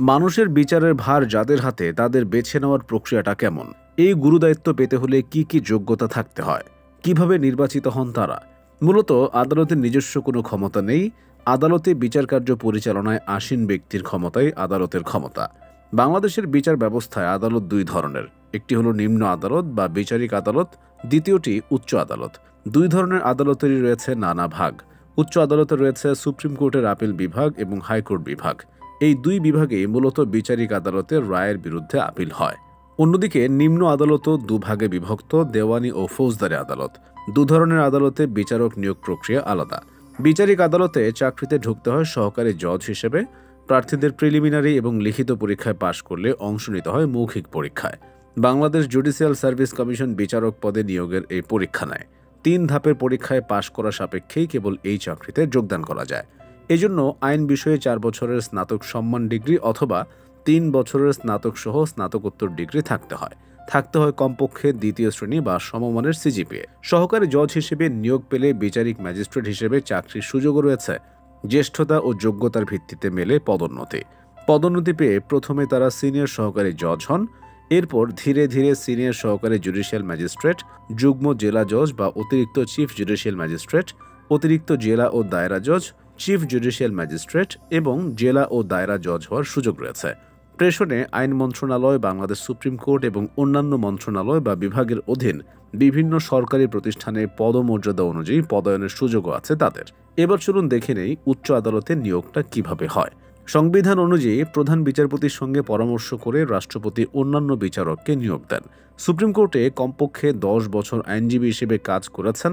মানুষের বিচারের ভার যাদের হাতে তাদের বেছে নেওয়ার প্রক্রিয়াটা কেমন? এই গুরুদায়িত্ব পেতে হলে কি কি যোগ্যতা থাকতে হয়? কিভাবে নির্বাচিত হন তারা? মূলত আদালতের নিজস্ব কোনো ক্ষমতা নেই। আদালতে বিচার কার্য পরিচালনায় আসীন ব্যক্তির ক্ষমতাই আদালতের ক্ষমতা। বাংলাদেশের বিচার ব্যবস্থায় আদালত দুই ধরনের। একটি হলো নিম্ন আদালত বা বিচারিক আদালত, দ্বিতীয়টি উচ্চ আদালত। দুই ধরনের আদালতেরই রয়েছে নানা ভাগ। উচ্চ আদালতে রয়েছে সুপ্রিম কোর্টের আপিল বিভাগ এবং হাইকোর্ট বিভাগ। এই দুই বিভাগেই মূলত বিচারিক আদালতের রায়ের বিরুদ্ধে আপিল হয়। অন্যদিকে নিম্ন আদালতও দুভাগে বিভক্ত, দেওয়ানি ও ফৌজদারি আদালত। দু ধরনের আদালতে বিচারক নিয়োগ প্রক্রিয়া আলাদা। বিচারিক আদালতে চাকরিতে ঢুকতে হয় সহকারী জজ হিসেবে। প্রার্থীদের প্রিলিমিনারি এবং লিখিত পরীক্ষায় পাশ করলে অংশ নিতে হয় মৌখিক পরীক্ষায়। বাংলাদেশ জুডিশিয়াল সার্ভিস কমিশন বিচারক পদে নিয়োগের এই পরীক্ষা নেয়। 3 ধাপের পরীক্ষায় পাশ করা সাপেক্ষেই কেবল এই চাকরিতে যোগদান করা যায়। এজন্য আইন বিষয়ে 4 বছরের স্নাতক সম্মান ডিগ্রি অথবা 3 বছরের স্নাতক সহ স্নাতকোত্তর ডিগ্রি থাকতে হয়। কমপক্ষে দ্বিতীয় শ্রেণী বা সমমানের সিজিপিএ। সহকারী জজ হিসেবে নিয়োগ পেলে বিচারিক ম্যাজিস্ট্রেট হিসেবে চাকরির সুযোগও রয়েছে। জ্যেষ্ঠতা ও যোগ্যতার ভিত্তিতে মেলে পদোন্নতি পেয়ে প্রথমে তারা সিনিয়র সহকারী জজ হন। এরপর ধীরে ধীরে সিনিয়র সহকারী জুডিশিয়াল ম্যাজিস্ট্রেট, যুগ্ম জেলা জজ বা অতিরিক্ত চিফ জুডিশিয়াল ম্যাজিস্ট্রেট, অতিরিক্ত জেলা ও দায়রা জজ, চিফ জুডিশিয়াল ম্যাজিস্ট্রেট এবং জেলা ও দায়রা জজ হওয়ার সুযোগ রয়েছে। প্রেষণে আইন মন্ত্রণালয়, বাংলাদেশ সুপ্রিম কোর্ট এবং অন্যান্য মন্ত্রণালয় বা বিভাগের অধীন বিভিন্ন সরকারি প্রতিষ্ঠানে পদমর্যাদা অনুযায়ী পদায়নের সুযোগও আছে তাদের। এবার চলুন দেখে নেই উচ্চ আদালতের নিয়োগটা কিভাবে হয়। সংবিধান অনুযায়ী প্রধান বিচারপতির সঙ্গে পরামর্শ করে রাষ্ট্রপতি অন্যান্য বিচারককে নিয়োগ দেন। সুপ্রিম কোর্টে কমপক্ষে 10 বছর আইনজীবী হিসেবে কাজ করেছেন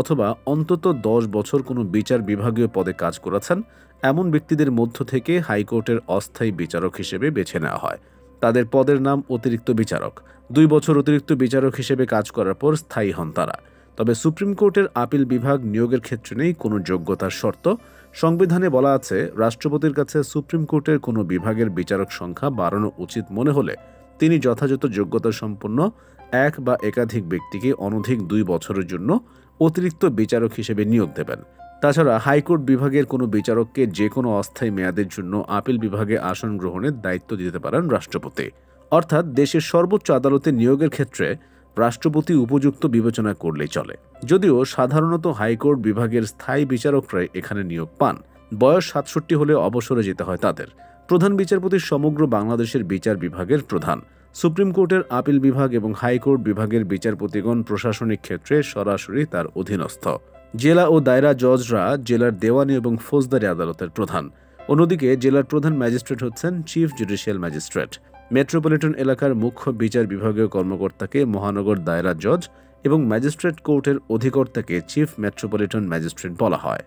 অথবা অন্তত 10 বছর কোনো বিচার বিভাগীয় পদে কাজ করেছেন এমন ব্যক্তিদের মধ্য থেকে হাইকোর্টের অস্থায়ী বিচারক হিসেবে বেছে নেওয়া হয়। তাদের পদের নাম অতিরিক্ত বিচারক। 2 বছর অতিরিক্ত বিচারক হিসেবে কাজ করার পর স্থায়ী হন তারা। তবে সুপ্রিম কোর্টের আপিল বিভাগ নিয়োগের ক্ষেত্রে নেই কোনো যোগ্যতার শর্ত। সংবিধানে বলা আছে, রাষ্ট্রপতির কাছে সুপ্রিম কোর্টের কোনো বিভাগের বিচারক সংখ্যা বাড়ানো উচিত মনে হলে তিনি যথাযথ যোগ্যতা সম্পন্ন এক বা একাধিক ব্যক্তিকে অনধিক 2 বছরের জন্য অতিরিক্ত বিচারক হিসেবে নিয়োগ দেবেন। তাছাড়া হাইকোর্ট বিভাগের কোনো বিচারককে যে কোনো অস্থায়ী মেয়াদের জন্য আপিল বিভাগে আসন গ্রহণের দায়িত্ব দিতে পারেন রাষ্ট্রপতি। অর্থাৎ দেশের সর্বোচ্চ আদালতে নিয়োগের ক্ষেত্রে রাষ্ট্রপতি উপযুক্ত বিবেচনা করলেই চলে। যদিও সাধারণত হাইকোর্ট বিভাগের স্থায়ী বিচারকরাই এখানে নিয়োগ পান। বয়স 67 হলে অবসরে যেতে হয় তাদের। প্রধান বিচারপতি সমগ্র বাংলাদেশের বিচার বিভাগের প্রধান। সুপ্রিম কোর্টের আপিল বিভাগ এবং হাইকোর্ট বিভাগের বিচারপতিগণ প্রশাসনিক ক্ষেত্রে সরাসরি তার অধীনস্থ। জেলা ও দায়রা জজরা জেলার দেওয়ানি এবং ফৌজদারি আদালতের প্রধান। অন্যদিকে জেলার প্রধান ম্যাজিস্ট্রেট হচ্ছেন চিফ জুডিশিয়াল ম্যাজিস্ট্রেট। মেট্রোপলিটন এলাকার মুখ্য বিচার বিভাগীয় কর্মকর্তাকে মহানগর দায়রা জজ এবং ম্যাজিস্ট্রেট কোর্টের অধিকর্তাকে চিফ মেট্রোপলিটন ম্যাজিস্ট্রেট বলা হয়।